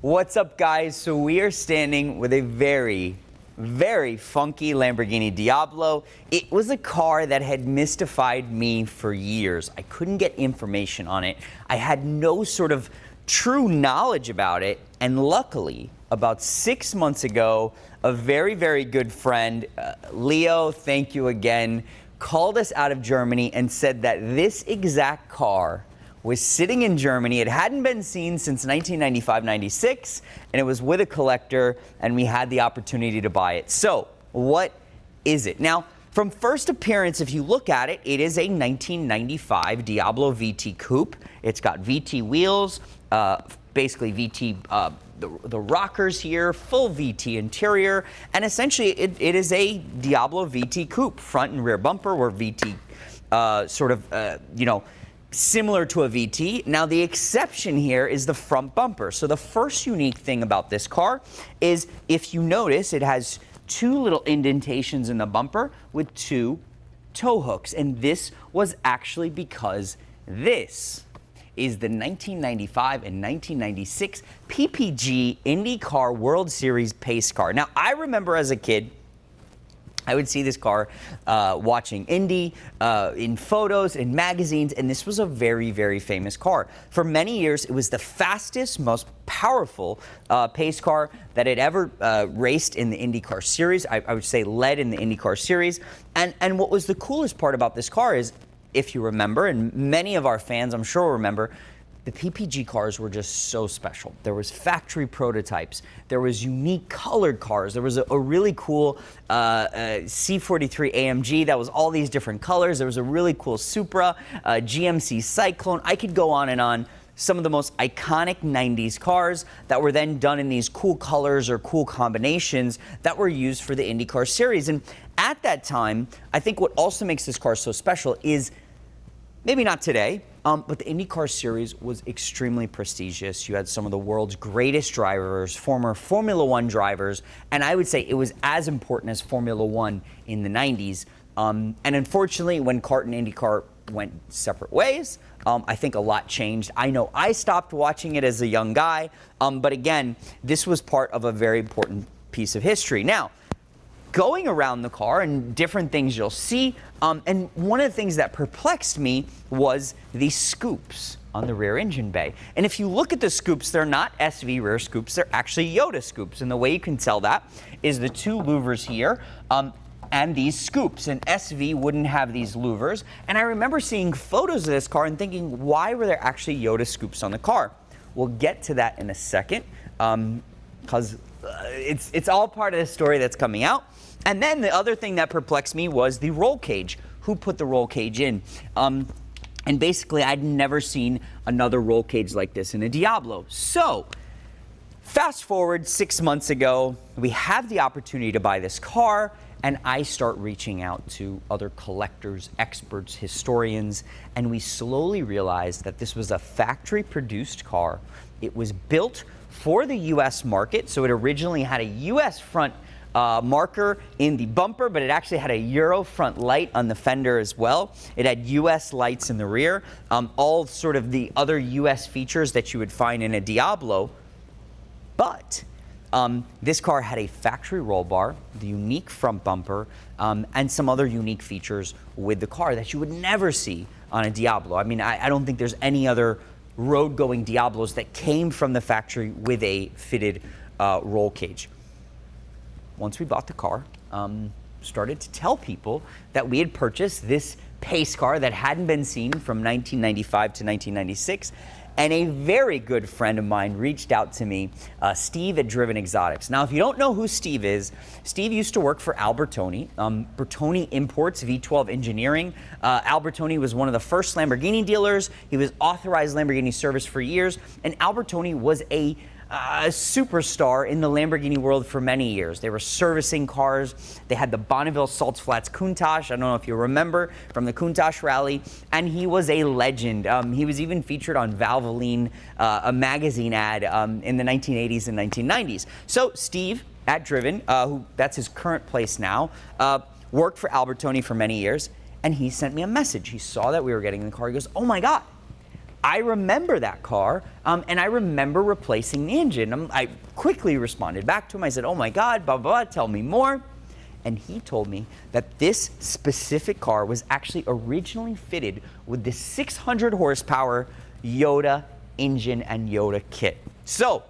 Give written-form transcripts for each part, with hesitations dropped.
What's up, guys? So we are standing with a very funky Lamborghini Diablo. It was a car that had mystified me for years. I couldn't get information on it. I had no sort of true knowledge about it. And luckily, about 6 months ago, a very good friend, Leo, thank you again, called us out of Germany and said that this exact car was sitting in Germany. It hadn't been seen since 1995-96, and it was with a collector, and we had the opportunity to buy it. So, what is it? Now, from first appearance, if you look at it, it is a 1995 Diablo VT Coupe. It's got VT wheels, basically VT, the rockers here, full VT interior, and essentially it is a Diablo VT Coupe. Front and rear bumper were VT, similar to a VT. Now, the exception here is the front bumper. So the first unique thing about this car is, if you notice, it has two little indentations in the bumper with two tow hooks. And this was actually because this is the 1995 and 1996 PPG IndyCar World Series pace car. Now, I remember as a kid, I would see this car watching Indy in photos, in magazines, and this was a very famous car. For many years, it was the fastest, most powerful pace car that had ever raced in the IndyCar series. I would say led in the IndyCar series. And what was the coolest part about this car is, if you remember, and many of our fans I'm sure remember, the PPG cars were just so special. There was factory prototypes. There was unique colored cars. There was a really cool C43 AMG that was all these different colors. There was a really cool Supra, GMC Cyclone. I could go on and on. Some of the most iconic 90s cars that were then done in these cool colors or cool combinations that were used for the IndyCar series. And at that time, I think what also makes this car so special is, maybe not today, but the IndyCar series was extremely prestigious. You had some of the world's greatest drivers, former Formula One drivers, and I would say it was as important as Formula One in the 90s. And unfortunately, when kart and IndyCar went separate ways, I think a lot changed. I know I stopped watching it as a young guy, but again, this was part of a very important piece of history. Now, going around the car and different things you'll see, and one of the things that perplexed me was the scoops on the rear engine bay. And if you look at the scoops, they're not SV rear scoops, they're actually Yoda scoops. And the way you can tell that is the two louvers here, and these scoops. And SV wouldn't have these louvers. And I remember seeing photos of this car and thinking, why were there actually Yoda scoops on the car? We'll get to that in a second, because it's all part of the story that's coming out. And then the other thing that perplexed me was the roll cage. Who put the roll cage in? And basically, I'd never seen another roll cage like this in a Diablo. So, fast forward 6 months ago, we have the opportunity to buy this car, and I start reaching out to other collectors, experts, historians, and we slowly realized that this was a factory-produced car. It was built for the U.S. market, so it originally had a U.S. front marker in the bumper, but it actually had a Euro front light on the fender as well. It had US lights in the rear, all sort of the other US features that you would find in a Diablo. But this car had a factory roll bar, the unique front bumper, and some other unique features with the car that you would never see on a Diablo. I mean, I don't think there's any other road-going Diablos that came from the factory with a fitted roll cage. Once we bought the car, started to tell people that we had purchased this pace car that hadn't been seen from 1995 to 1996. And a very good friend of mine reached out to me, Steve at Driven Exotics. Now, if you don't know who Steve is, Steve used to work for Albertoni. Bertoni Imports V12 Engineering. Albertoni was one of the first Lamborghini dealers. He was authorized Lamborghini service for years. And Albertoni was a superstar in the Lamborghini world for many years. They were servicing cars. They had the Bonneville Salts Flats Countach. I don't know if you remember from the Countach rally. And he was a legend. He was even featured on Valvoline, a magazine ad in the 1980s and 1990s. So Steve at Driven, that's his current place now, worked for Albertoni for many years. And he sent me a message. He saw that we were getting in the car. He goes, "Oh my God, I remember that car, and I remember replacing the engine. I quickly responded back to him. I said, oh my God, blah, blah, blah, tell me more. And he told me that this specific car was actually originally fitted with the 600 horsepower Yoda engine and Yoda kit. So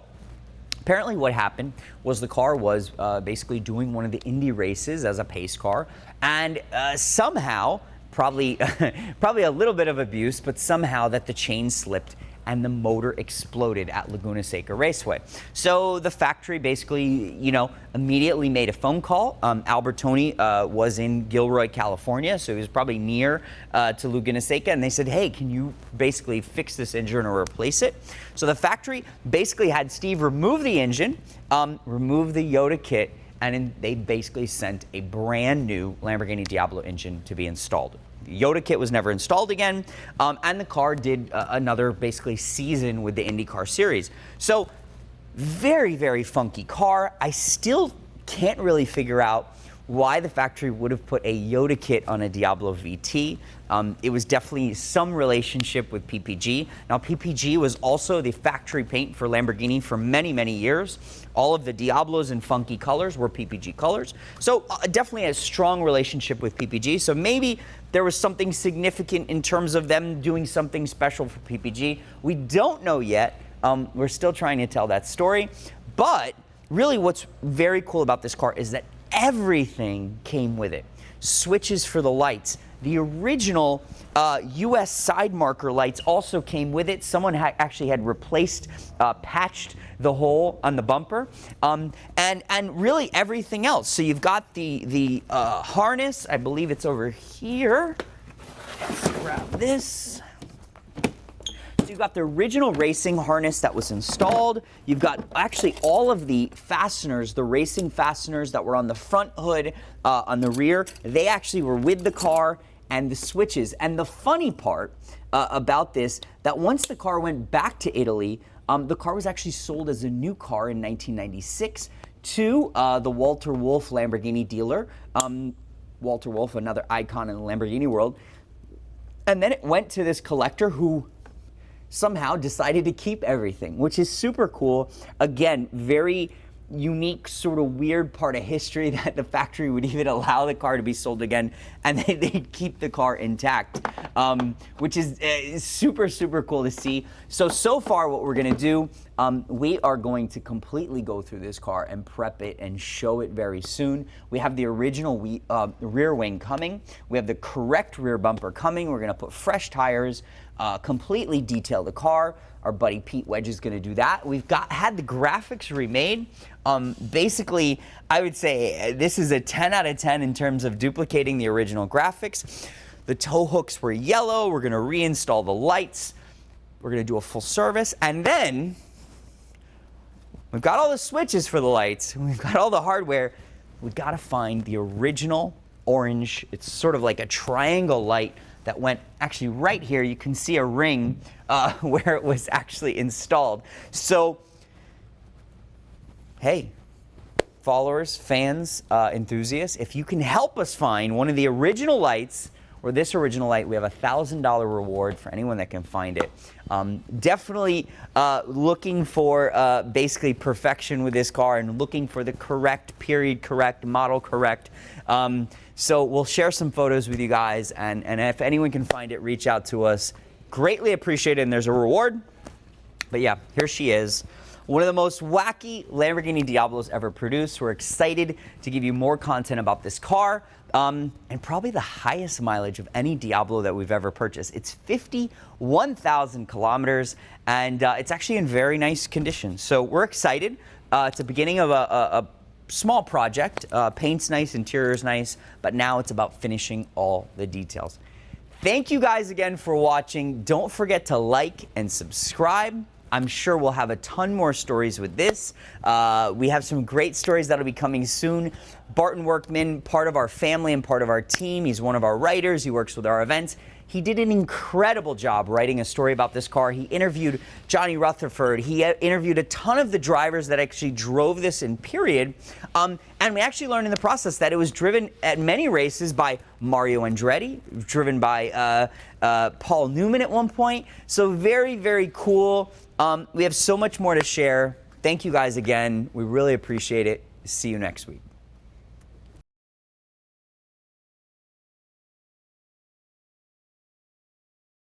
apparently what happened was the car was basically doing one of the Indy races as a pace car, and somehow, probably a little bit of abuse, but somehow that the chain slipped and the motor exploded at Laguna Seca Raceway. So the factory basically, immediately made a phone call. Albertoni was in Gilroy, California, so he was probably near to Laguna Seca, and they said, hey, can you basically fix this engine or replace it? So the factory basically had Steve remove the engine, remove the Yoda kit, and they basically sent a brand new Lamborghini Diablo engine to be installed. The Yoda kit was never installed again, and the car did another basically season with the IndyCar series. So very, very funky car. I still can't really figure out why the factory would have put a Yoda kit on a Diablo VT. It was definitely some relationship with PPG. Now, PPG was also the factory paint for Lamborghini for many, many years. All of the Diablos in funky colors were PPG colors. So definitely a strong relationship with PPG. So maybe there was something significant in terms of them doing something special for PPG. We don't know yet. We're still trying to tell that story. But really what's very cool about this car is that everything came with it. Switches for the lights. The original US side marker lights also came with it. Someone actually had replaced, patched the hole on the bumper, and really everything else. So you've got the harness. I believe it's over here. Let's grab this. So you've got the original racing harness that was installed. You've got actually all of the fasteners, the racing fasteners that were on the front hood, on the rear. They actually were with the car, and the switches. And the funny part about this, that once the car went back to Italy, the car was actually sold as a new car in 1996 to the Walter Wolf Lamborghini dealer. Walter Wolf, another icon in the Lamborghini world. And then it went to this collector who somehow decided to keep everything, which is super cool. Again, very unique, sort of weird part of history that the factory would even allow the car to be sold again, and they'd keep the car intact, which is super, super cool to see. So far what we're gonna do, we are going to completely go through this car and prep it and show it very soon. We have the original rear wing coming. We have the correct rear bumper coming. We're gonna put fresh tires, completely detail the car. Our buddy Pete Wedge is going to do that. We've had the graphics remade. Basically, I would say this is a 10 out of 10 in terms of duplicating the original graphics. The tow hooks were yellow. We're going to reinstall the lights. We're going to do a full service. And then we've got all the switches for the lights. We've got all the hardware. We've got to find the original orange. It's sort of like a triangle light that went actually right here. You can see a ring where it was actually installed. So, hey, followers, fans, enthusiasts, if you can help us find one of the original lights or this original light, we have a $1,000 reward for anyone that can find it. Definitely looking for basically perfection with this car and looking for the correct, period correct, model correct. So we'll share some photos with you guys, and if anyone can find it, reach out to us. Greatly appreciate it, and there's a reward. But yeah, here she is. One of the most wacky Lamborghini Diablos ever produced. We're excited to give you more content about this car, and probably the highest mileage of any Diablo that we've ever purchased. It's 51,000 kilometers, and it's actually in very nice condition. So we're excited. It's the beginning of a small project. Paint's nice, interior's nice, but now it's about finishing all the details. Thank you guys again for watching. Don't forget to like and subscribe. I'm sure we'll have a ton more stories with this. We have some great stories that'll be coming soon. Barton Workman, part of our family and part of our team. He's one of our writers. He works with our events. He did an incredible job writing a story about this car. He interviewed Johnny Rutherford. He interviewed a ton of the drivers that actually drove this in period. And we actually learned in the process that it was driven at many races by Mario Andretti, driven by Paul Newman at one point. So very, very cool. We have so much more to share. Thank you guys again. We really appreciate it. See you next week.